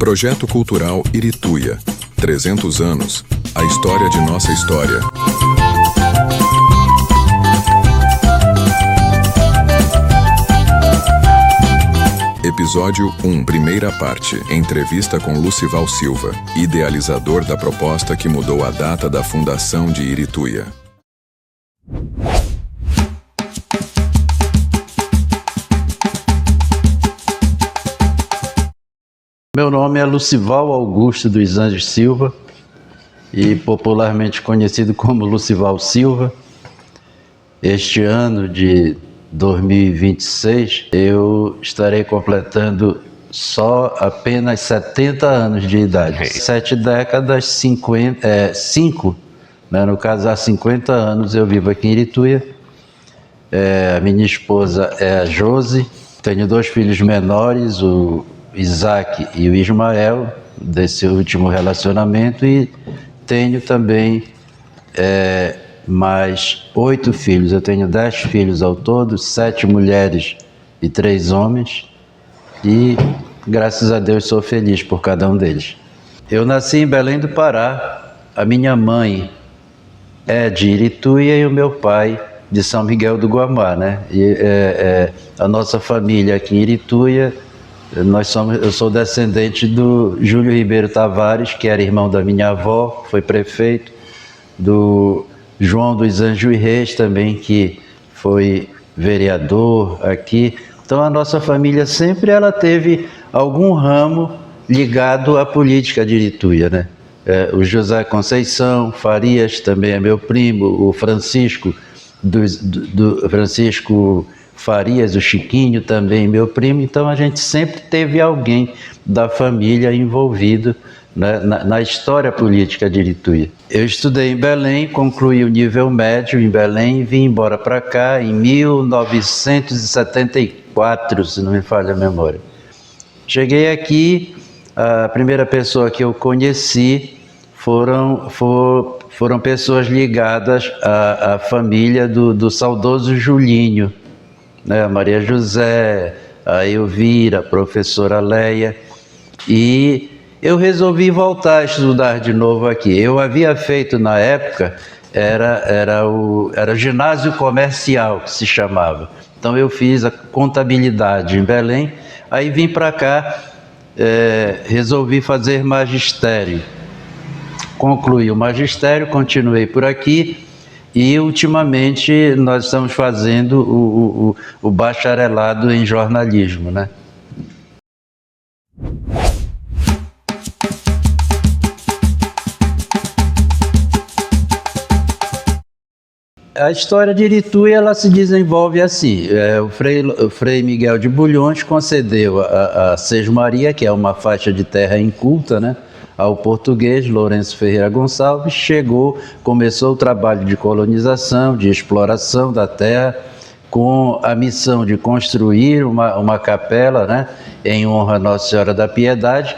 Projeto Cultural Irituia. 300 anos. A história de nossa história. Episódio 1, primeira parte. Entrevista com Lucival Silva, idealizador da proposta que mudou a data da fundação de Irituia. Meu nome é Lucival Augusto dos Anjos Silva e popularmente conhecido como Lucival Silva. Este ano de 2026 eu estarei completando apenas 70 anos de idade. 7 décadas, 5, no caso há 50 anos eu vivo aqui em Irituia. A minha esposa é a Josi, tenho 2 filhos menores, o Isaac e o Ismael, desse último relacionamento, e tenho também mais 8 filhos. Eu tenho 10 filhos ao todo, 7 mulheres e 3 homens, e graças a Deus sou feliz por cada um deles. Eu nasci em Belém do Pará. A minha mãe é de Irituia e o meu pai de São Miguel do Guamá, né? E a nossa família aqui em Irituia, eu sou descendente do Júlio Ribeiro Tavares, que era irmão da minha avó, foi prefeito, do João dos Anjos Reis também, que foi vereador aqui. Então a nossa família sempre teve algum ramo ligado à política de Irituia, né? O José Conceição Farias também é meu primo, o Francisco Francisco Farias, o Chiquinho também meu primo. Então a gente sempre teve alguém da família envolvido, né, na história política de Irituia. Eu estudei em Belém, concluí o nível médio em Belém e vim embora para cá em 1974, se não me falha a memória. Cheguei aqui, a primeira pessoa que eu conheci foram pessoas ligadas à família do saudoso Julinho, né? A Maria José, a Elvira, a professora Leia, e eu resolvi voltar a estudar de novo aqui. Eu havia feito na época, era ginásio comercial que se chamava. Então eu fiz a contabilidade em Belém, aí vim para cá, resolvi fazer magistério. Concluí o magistério, continuei por aqui e ultimamente nós estamos fazendo o bacharelado em jornalismo, né? A história de Irituia, ela se desenvolve assim. O Frei Miguel de Bulhões concedeu a Sesmaria, que é uma faixa de terra inculta, né, ao português Lourenço Ferreira Gonçalves. Começou o trabalho de colonização, de exploração da terra, com a missão de construir uma capela, né, em honra a Nossa Senhora da Piedade.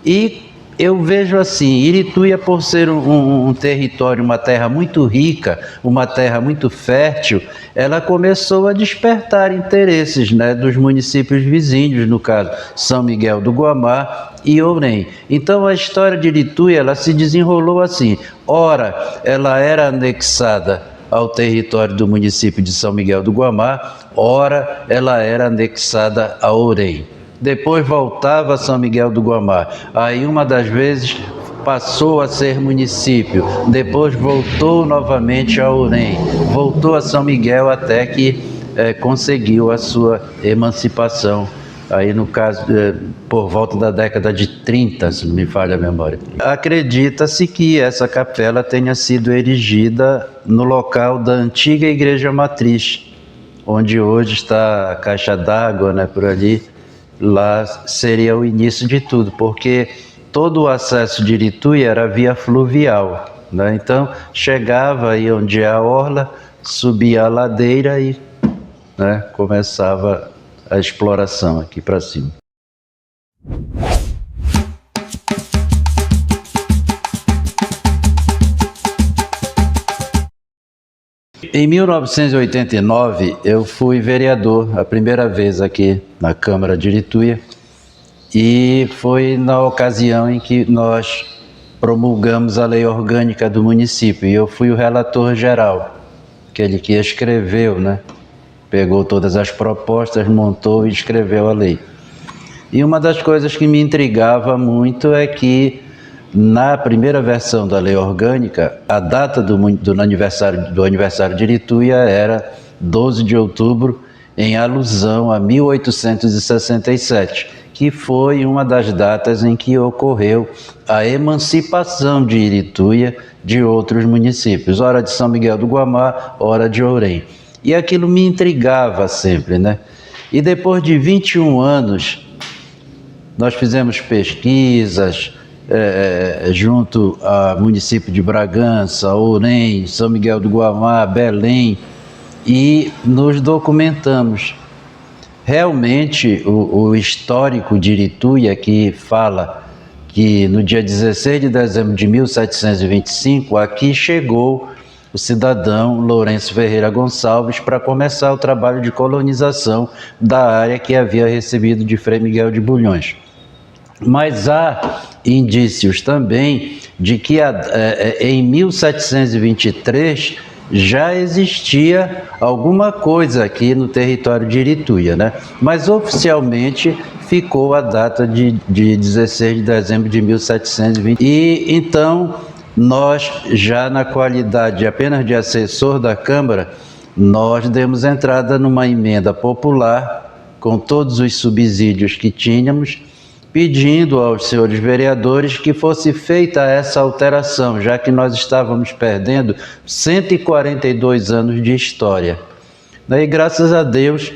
E eu vejo assim, Irituia, por ser um território, uma terra muito rica, uma terra muito fértil, ela começou a despertar interesses, né, dos municípios vizinhos, no caso São Miguel do Guamá e Ourém. Então a história de Irituia, ela se desenrolou assim. Ora, ela era anexada ao território do município de São Miguel do Guamá, ora, ela era anexada a Ourém. Depois voltava a São Miguel do Guamá. Aí uma das vezes passou a ser município, depois voltou novamente a Ourém, voltou a São Miguel até que conseguiu a sua emancipação. Aí no caso, por volta da década de 30, se não me falha a memória. Acredita-se que essa capela tenha sido erigida no local da antiga igreja matriz, onde hoje está a caixa d'água, né, por ali. Lá seria o início de tudo, porque todo o acesso de Irituia era via fluvial, né? Então chegava aí onde é a orla, subia a ladeira e, né, começava a exploração aqui para cima. Em 1989, eu fui vereador a primeira vez aqui na Câmara de Irituia e foi na ocasião em que nós promulgamos a lei orgânica do município, e eu fui o relator geral, aquele que escreveu, né? Pegou todas as propostas, montou e escreveu a lei. E uma das coisas que me intrigava muito é que, na primeira versão da lei orgânica, a data do aniversário de Irituia era 12 de outubro, em alusão a 1867, que foi uma das datas em que ocorreu a emancipação de Irituia de outros municípios, ora de São Miguel do Guamá, ora de Ourém. E aquilo me intrigava sempre, né? E depois de 21 anos, nós fizemos pesquisas junto ao município de Bragança, Ourém, São Miguel do Guamá, Belém, e nos documentamos. Realmente, o histórico de Irituia, que fala que no dia 16 de dezembro de 1725, aqui chegou o cidadão Lourenço Ferreira Gonçalves para começar o trabalho de colonização da área que havia recebido de Frei Miguel de Bulhões. Mas há indícios também de que em 1723 já existia alguma coisa aqui no território de Irituia, né? Mas oficialmente ficou a data de 16 de dezembro de 1720. E então nós, já na qualidade apenas de assessor da Câmara, nós demos entrada numa emenda popular com todos os subsídios que tínhamos, pedindo aos senhores vereadores que fosse feita essa alteração, já que nós estávamos perdendo 142 anos de história. E graças a Deus,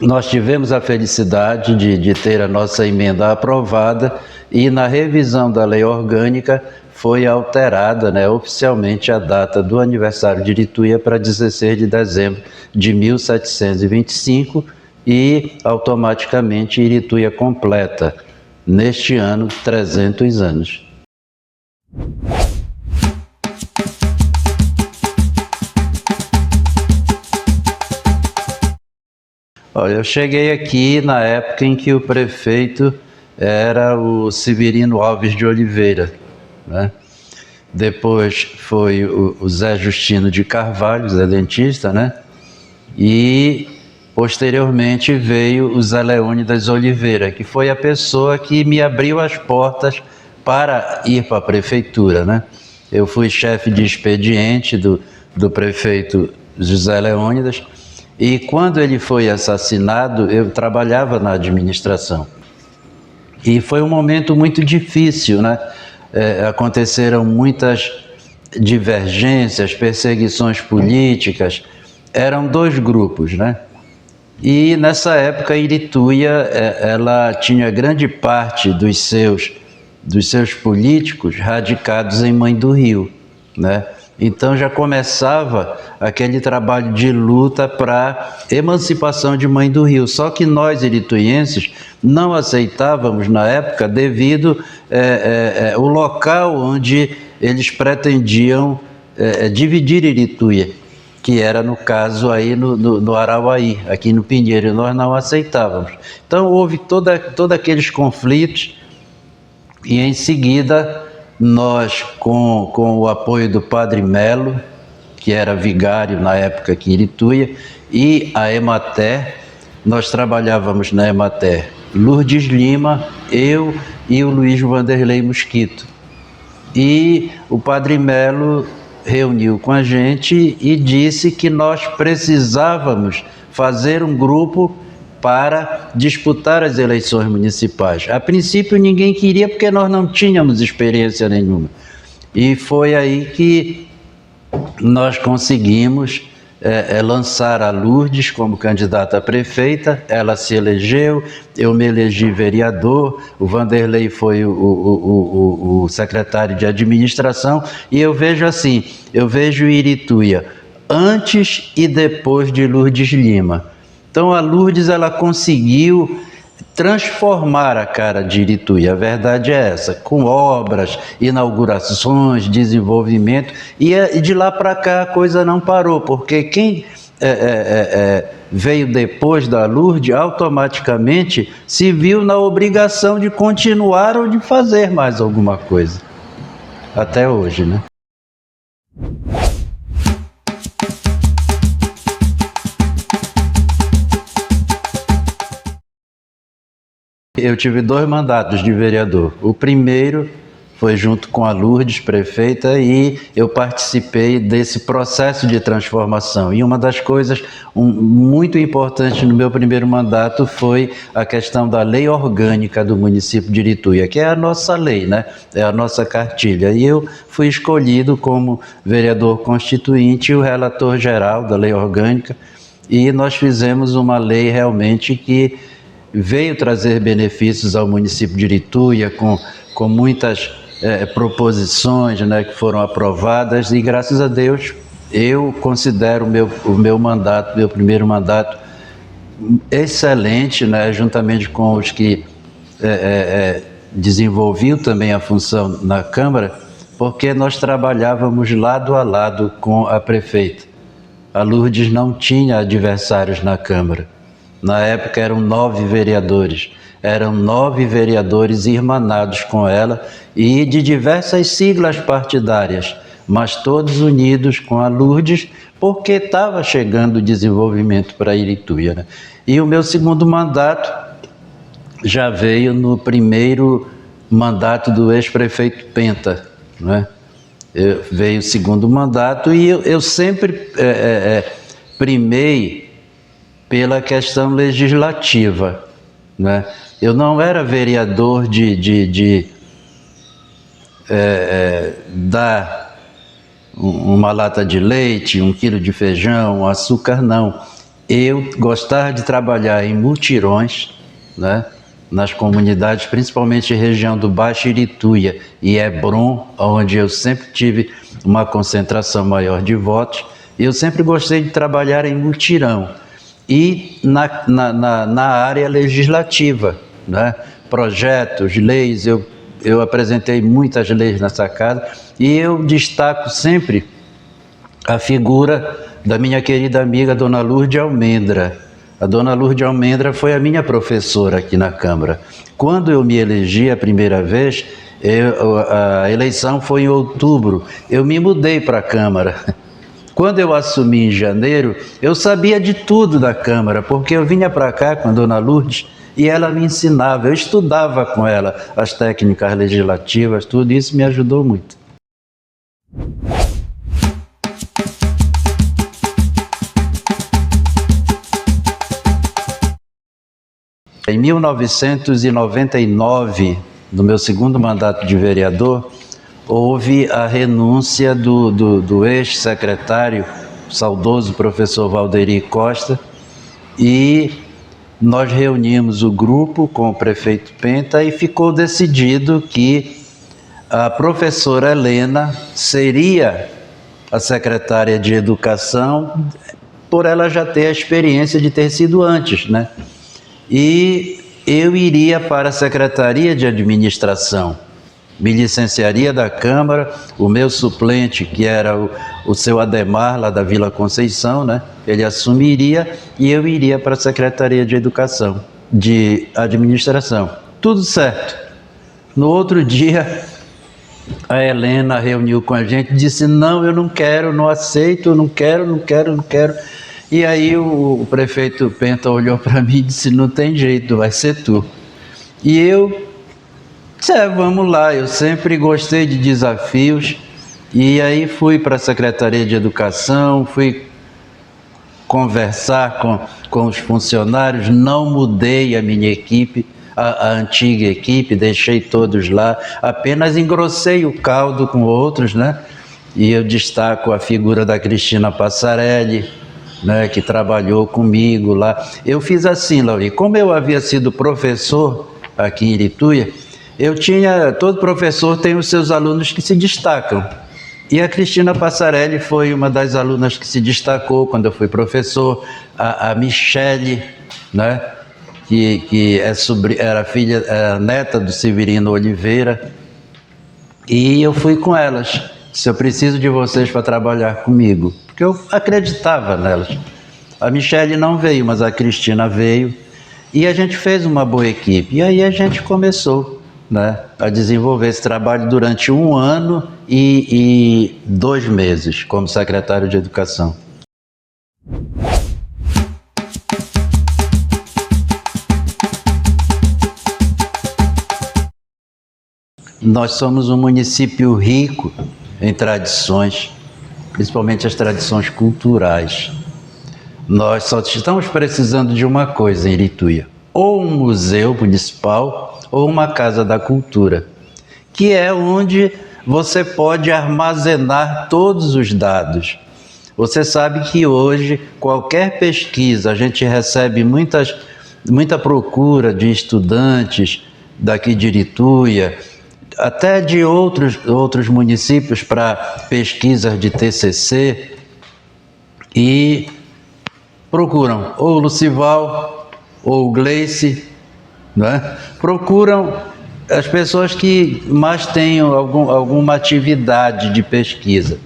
nós tivemos a felicidade de ter a nossa emenda aprovada, e na revisão da lei orgânica foi alterada, né, oficialmente a data do aniversário de Irituia para 16 de dezembro de 1725, e automaticamente Irituia completa, neste ano, 300 anos. Olha, eu cheguei aqui na época em que o prefeito era o Severino Alves de Oliveira, né? Depois foi o Zé Justino de Carvalho, Zé Dentista, né? E posteriormente veio o Zé Leônidas Oliveira, que foi a pessoa que me abriu as portas para ir para a prefeitura, né? Eu fui chefe de expediente do prefeito José Leônidas, e quando ele foi assassinado, eu trabalhava na administração. E foi um momento muito difícil, né? Aconteceram muitas divergências, perseguições políticas, eram dois grupos, né? E nessa época Irituia, ela tinha grande parte dos seus políticos radicados em Mãe do Rio, né? Então já começava aquele trabalho de luta para emancipação de Mãe do Rio. Só que nós, irituienses, não aceitávamos na época devido o local onde eles pretendiam dividir Irituia, que era no caso aí no Arauaí, aqui no Pinheiro, e nós não aceitávamos. Então houve todos aqueles conflitos, e em seguida nós, com o apoio do Padre Melo, que era vigário na época aqui em Irituia, e a Emater, nós trabalhávamos na Emater, Lourdes Lima, eu e o Luiz Vanderlei Mosquito. E o Padre Melo reuniu com a gente e disse que nós precisávamos fazer um grupo para disputar as eleições municipais. A princípio ninguém queria, porque nós não tínhamos experiência nenhuma. E foi aí que nós conseguimos lançar a Lourdes como candidata a prefeita. Ela se elegeu, eu me elegi vereador, o Vanderlei foi o secretário de administração, e eu vejo assim, eu vejo Irituia antes e depois de Lourdes Lima. Então a Lourdes, ela conseguiu transformar a cara de Irituia, a verdade é essa, com obras, inaugurações, desenvolvimento, e de lá para cá a coisa não parou, porque quem veio depois da Lourdes, automaticamente se viu na obrigação de continuar ou de fazer mais alguma coisa. Até hoje, né? Eu tive 2 mandatos de vereador. O primeiro foi junto com a Lourdes, prefeita, e eu participei desse processo de transformação. E uma das coisas muito importantes no meu primeiro mandato foi a questão da lei orgânica do município de Irituia, que é a nossa lei, né? É a nossa cartilha. E eu fui escolhido como vereador constituinte e o relator geral da lei orgânica, e nós fizemos uma lei realmente que veio trazer benefícios ao município de Irituia, com muitas proposições, né, que foram aprovadas, e graças a Deus eu considero o meu mandato, meu primeiro mandato, excelente, né, juntamente com os que desenvolviam também a função na Câmara, porque nós trabalhávamos lado a lado com a prefeita. A Lourdes não tinha adversários na Câmara. Na época eram 9 vereadores. Eram 9 vereadores irmanados com ela e de diversas siglas partidárias, mas todos unidos com a Lourdes, porque estava chegando o desenvolvimento para Irituia, né? E o meu segundo mandato já veio no primeiro mandato do ex-prefeito Penta, né? Veio o segundo mandato e eu sempre primei pela questão legislativa, né? Eu não era vereador de dar uma lata de leite, 1 quilo de feijão, açúcar, não. Eu gostava de trabalhar em mutirões, né, nas comunidades, principalmente região do Baixo Irituia e Hebron, onde eu sempre tive uma concentração maior de votos. Eu sempre gostei de trabalhar em mutirão e na área legislativa, né? Projetos, leis, eu apresentei muitas leis nessa casa e eu destaco sempre a figura da minha querida amiga Dona Lourdes Almendra. A Dona Lourdes Almendra foi a minha professora aqui na Câmara. Quando eu me elegi a primeira vez, a eleição foi em outubro, eu me mudei para a Câmara. Quando eu assumi em janeiro, eu sabia de tudo da Câmara, porque eu vinha para cá com a Dona Lourdes e ela me ensinava, eu estudava com ela as técnicas legislativas, tudo isso me ajudou muito. Em 1999, no meu segundo mandato de vereador, houve a renúncia do ex-secretário, saudoso professor Valderi Costa, e nós reunimos o grupo com o prefeito Penta e ficou decidido que a professora Helena seria a secretária de Educação, por ela já ter a experiência de ter sido antes, né? E eu iria para a Secretaria de Administração, me licenciaria da Câmara, o meu suplente, que era o seu Ademar, lá da Vila Conceição, né? Ele assumiria e eu iria para a Secretaria de Educação, de Administração. Tudo certo. No outro dia, a Helena reuniu com a gente e disse, não, eu não quero, não aceito, não quero. E aí o prefeito Penta olhou para mim e disse, não tem jeito, vai ser tu. E eu disse, vamos lá, eu sempre gostei de desafios. E aí fui para a Secretaria de Educação, fui conversar com os funcionários, não mudei a minha equipe, a antiga equipe, deixei todos lá, apenas engrossei o caldo com outros, né? E eu destaco a figura da Cristina Passarelli, né, que trabalhou comigo lá. Eu fiz assim, Lauri, como eu havia sido professor aqui em Irituia, todo professor tem os seus alunos que se destacam. E a Cristina Passarelli foi uma das alunas que se destacou quando eu fui professor, a Michele, né, que era neta do Severino Oliveira, e eu fui com elas. Se eu preciso de vocês para trabalhar comigo, porque eu acreditava nelas. A Michele não veio, mas a Cristina veio. E a gente fez uma boa equipe. E aí a gente começou, né, a desenvolver esse trabalho durante 1 ano e 2 meses como secretário de Educação. Nós somos um município rico em tradições, principalmente as tradições culturais. Nós só estamos precisando de uma coisa em Irituia, ou um museu municipal ou uma casa da cultura, que é onde você pode armazenar todos os dados. Você sabe que hoje, qualquer pesquisa, a gente recebe muita procura de estudantes daqui de Irituia, até de outros municípios para pesquisas de TCC, e procuram ou o Lucival ou o Gleice, né? Procuram as pessoas que mais tenham alguma atividade de pesquisa.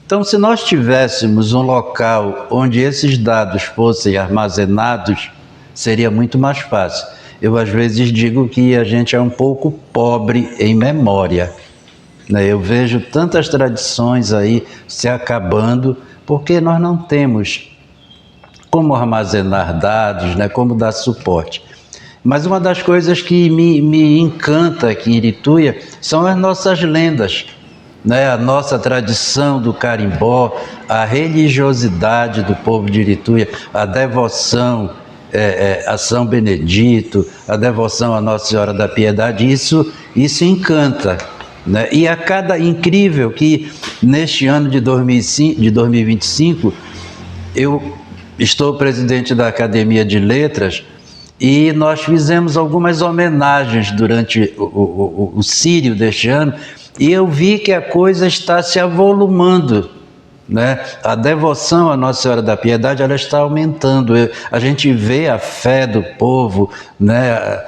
Então, se nós tivéssemos um local onde esses dados fossem armazenados, seria muito mais fácil. Eu, às vezes, digo que a gente é um pouco pobre em memória, né? Eu vejo tantas tradições aí se acabando porque nós não temos como armazenar dados, né? Como dar suporte. Mas uma das coisas que me encanta aqui em Irituia são as nossas lendas, né? A nossa tradição do carimbó, a religiosidade do povo de Irituia, a devoção a São Benedito, a devoção à Nossa Senhora da Piedade, isso encanta, né? E incrível que neste ano de 2025, eu estou presidente da Academia de Letras e nós fizemos algumas homenagens durante o círio deste ano e eu vi que a coisa está se avolumando, né? A devoção à Nossa Senhora da Piedade, ela está aumentando. A gente vê a fé do povo, né?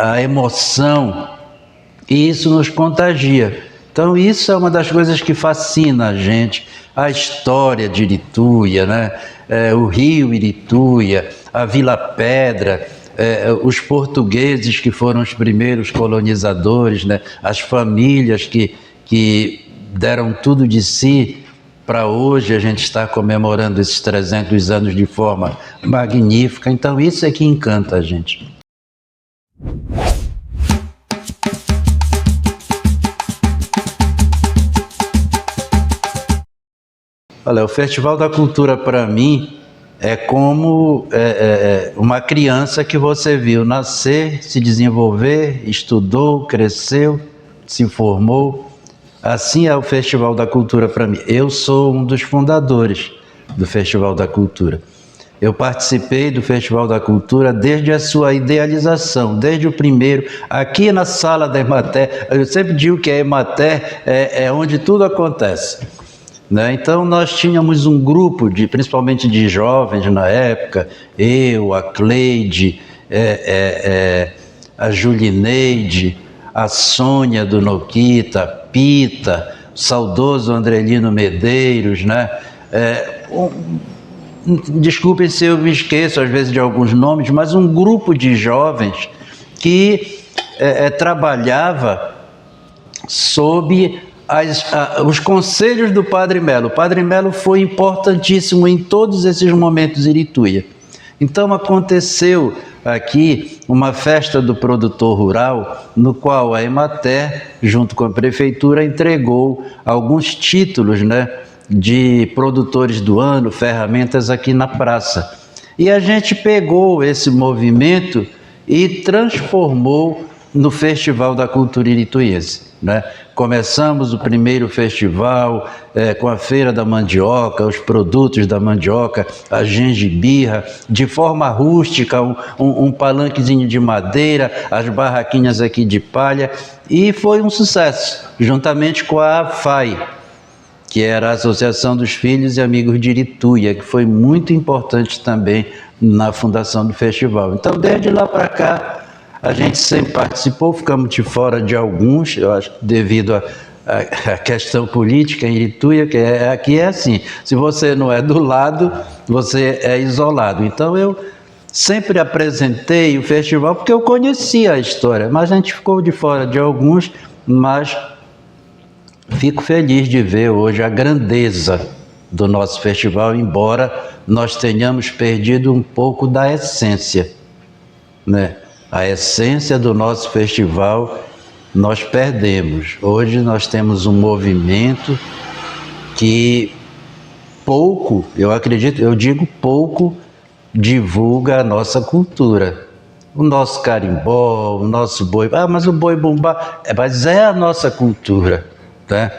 A emoção, e isso nos contagia. Então isso é uma das coisas que fascina a gente, a história de Irituia, né? O rio Irituia, a Vila Pedra, os portugueses que foram os primeiros colonizadores, né? As famílias que deram tudo de si para hoje a gente está comemorando esses 300 anos de forma magnífica. Então isso é que encanta a gente. Olha, o Festival da Cultura para mim é como uma criança que você viu nascer, se desenvolver, estudou, cresceu, se formou. Assim é o Festival da Cultura para mim. Eu sou um dos fundadores do Festival da Cultura. Eu participei do Festival da Cultura desde a sua idealização, desde o primeiro, aqui na sala da Emater. Eu sempre digo que a Emater é onde tudo acontece, né? Então nós tínhamos um grupo, principalmente de jovens na época, eu, a Cleide, a Julineide, a Sônia do Noquita, Pita, o saudoso Andrelino Medeiros, né? Desculpem se eu me esqueço às vezes de alguns nomes, mas um grupo de jovens que trabalhava sob os conselhos do Padre Melo. O Padre Melo foi importantíssimo em todos esses momentos em Irituia. Então aconteceu aqui uma festa do produtor rural, no qual a Emater, junto com a prefeitura, entregou alguns títulos, né, de produtores do ano, ferramentas aqui na praça. E a gente pegou esse movimento e transformou no Festival da Cultura Irituiense, né? Começamos o primeiro festival com a Feira da Mandioca, os produtos da mandioca, a gengibirra, de forma rústica, um palanquezinho de madeira, as barraquinhas aqui de palha, e foi um sucesso, juntamente com a AFAI, que era a Associação dos Filhos e Amigos de Irituia, que foi muito importante também na fundação do festival. Então, desde lá para cá, a gente sempre participou, ficamos de fora de alguns, eu acho, devido a questão política em Irituia, que aqui é assim, se você não é do lado, você é isolado. Então eu sempre apresentei o festival porque eu conhecia a história, mas a gente ficou de fora de alguns, mas fico feliz de ver hoje a grandeza do nosso festival, embora nós tenhamos perdido um pouco da essência, né? A essência do nosso festival nós perdemos. Hoje nós temos um movimento que pouco, eu acredito, eu digo pouco, divulga a nossa cultura. O nosso carimbó, o nosso boi, mas o boi bumbá, mas é a nossa cultura, né?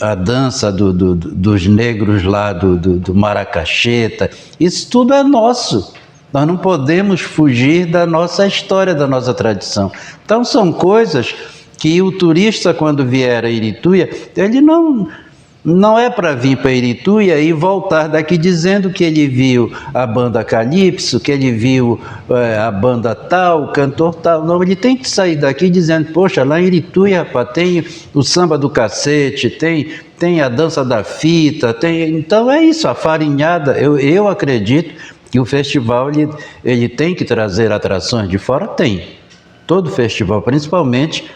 A dança dos negros lá do Maracaxeta, isso tudo é nosso. Nós não podemos fugir da nossa história, da nossa tradição. Então são coisas que o turista, quando vier a Irituia, ele não é para vir para Irituia e voltar daqui dizendo que ele viu a banda Calypso, que ele viu a banda tal, o cantor tal. Não, ele tem que sair daqui dizendo, poxa, lá em Irituia, rapaz, tem o samba do cacete, tem a dança da fita, então é isso, a farinhada. Eu acredito que o festival ele tem que trazer atrações de fora, tem. Todo festival, principalmente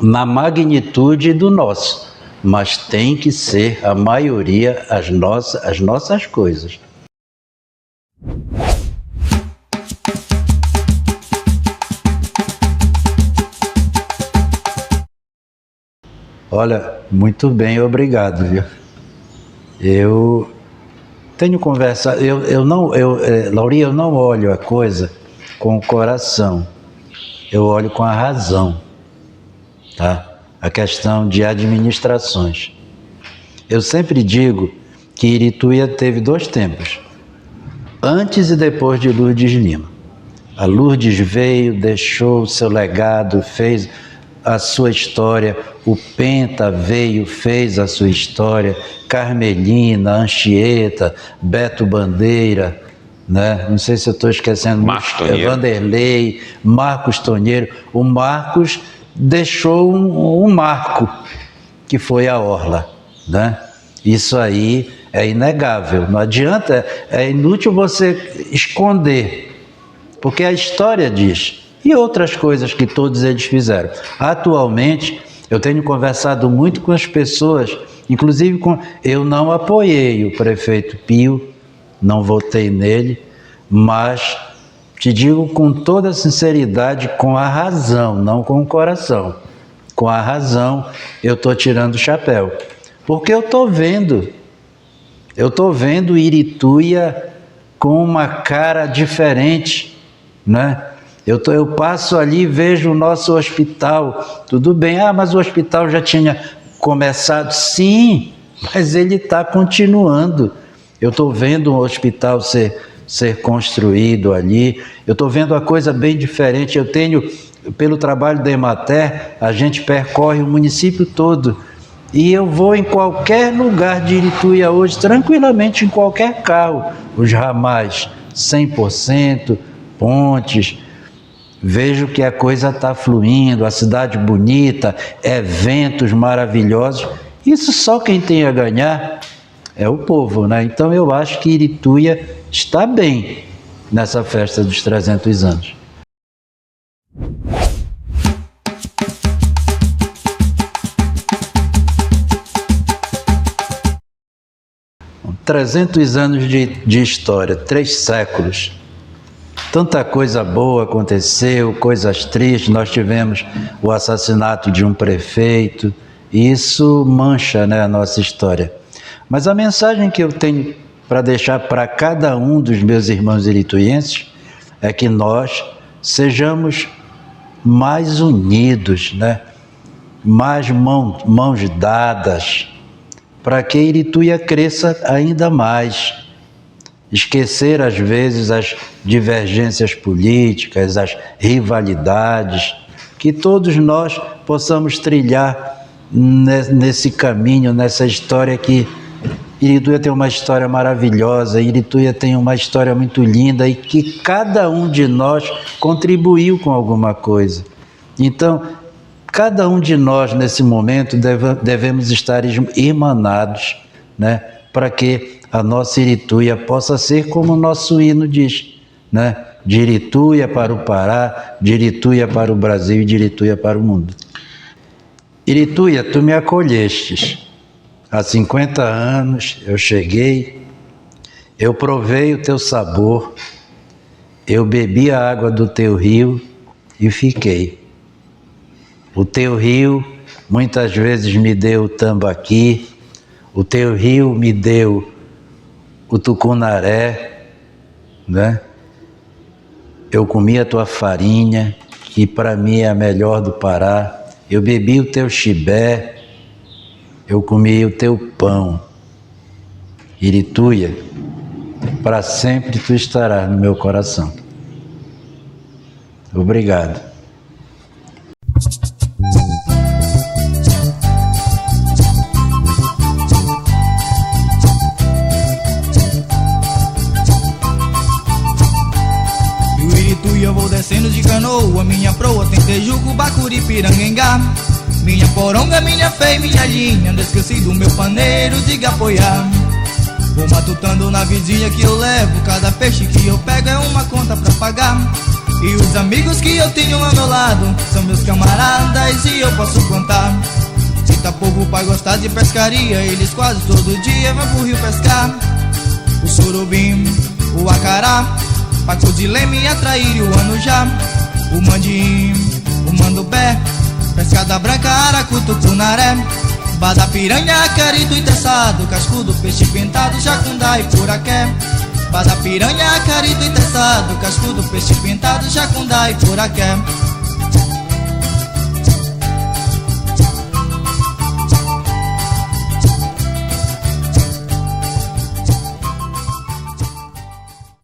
na magnitude do nosso. Mas tem que ser a maioria as nossas coisas. Olha, muito bem, obrigado, viu? Eu tenho conversado, Laurinha, eu não olho a coisa com o coração, eu olho com a razão, tá? A questão de administrações. Eu sempre digo que Irituia teve 2 tempos, antes e depois de Lourdes Lima. A Lourdes veio, deixou o seu legado, fez a sua história, o Penta veio, fez a sua história, Carmelina, Anchieta, Beto Bandeira, né? Não sei se eu estou esquecendo, Vanderlei, Marcos Tonheiro. O Marcos deixou um marco, que foi a Orla, né? Isso aí é inegável, não adianta, é inútil você esconder, porque a história diz, e outras coisas que todos eles fizeram. Atualmente, eu tenho conversado muito com as pessoas, inclusive eu não apoiei o prefeito Pio, não votei nele, mas te digo com toda sinceridade, com a razão, não com o coração. Com a razão, eu estou tirando o chapéu. Porque eu estou vendo Irituia com uma cara diferente, né? Eu passo ali e vejo o nosso hospital, tudo bem, mas o hospital já tinha começado, sim, mas ele está continuando. Eu estou vendo um hospital ser construído ali, eu estou vendo a coisa bem diferente. Eu tenho, pelo trabalho da Emater, a gente percorre o município todo, e eu vou em qualquer lugar de Irituia hoje, tranquilamente, em qualquer carro, os ramais 100%, pontes, vejo que a coisa está fluindo, a cidade bonita, eventos maravilhosos. Isso só quem tem a ganhar é o povo, né? Então eu acho que Irituia está bem nessa festa dos 300 anos. 300 anos de história, 3 séculos. Tanta coisa boa aconteceu, coisas tristes. Nós tivemos o assassinato de um prefeito, e isso mancha, né, a nossa história. Mas a mensagem que eu tenho para deixar para cada um dos meus irmãos irituienses é que nós sejamos mais unidos, né? Mais mãos dadas, para que Irituia cresça ainda mais. Esquecer, às vezes, as divergências políticas, as rivalidades, que todos nós possamos trilhar nesse caminho, nessa história que Irituia tem uma história maravilhosa, Irituia tem uma história muito linda e que cada um de nós contribuiu com alguma coisa. Então, cada um de nós, nesse momento, devemos estar irmanados, né? Para que a nossa Irituia possa ser como o nosso hino diz, né? De Irituia para o Pará, de Irituia para o Brasil e de Irituia para o mundo. Irituia, tu me acolhestes. Há 50 anos eu cheguei, eu provei o teu sabor, eu bebi a água do teu rio e fiquei. O teu rio muitas vezes me deu o tambaqui, o teu rio me deu o tucunaré, né? Eu comi a tua farinha, que para mim é a melhor do Pará. Eu bebi o teu chibé, eu comi o teu pão. Irituia, para sempre tu estarás no meu coração. Obrigado. Eu vou descendo de canoa, minha proa tem Tejuco, Bacuri, Pirangengá. Minha poronga, minha fé e minha linha, não esqueci do meu paneiro de apoiar. Vou matutando na vizinha que eu levo, cada peixe que eu pego é uma conta pra pagar. E os amigos que eu tenho ao meu lado são meus camaradas e eu posso contar. Se tá povo pra gostar de pescaria, eles quase todo dia vão pro rio pescar. O surubim, o acará, pacu de leme, atrair o anujá, o mandim, o mandubé, pescada branca, aracu, tucunaré, bada, piranha, carito e teçado, cascudo, peixe pintado, jacundá e puraqué. Bada, piranha, carito e teçado, cascudo, peixe pintado, jacundá e puraqué.